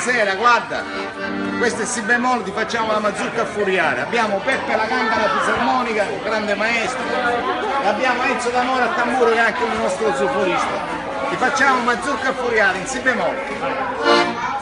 buonasera, guarda, questo è Si bemolle, ti facciamo la mazurka a furiare. Abbiamo Peppe la canta fisarmonica, un grande maestro, e abbiamo Enzo D'Amore a tamburo che è anche un nostro zufolista. Ti facciamo mazurka a furiare in Si bemolle.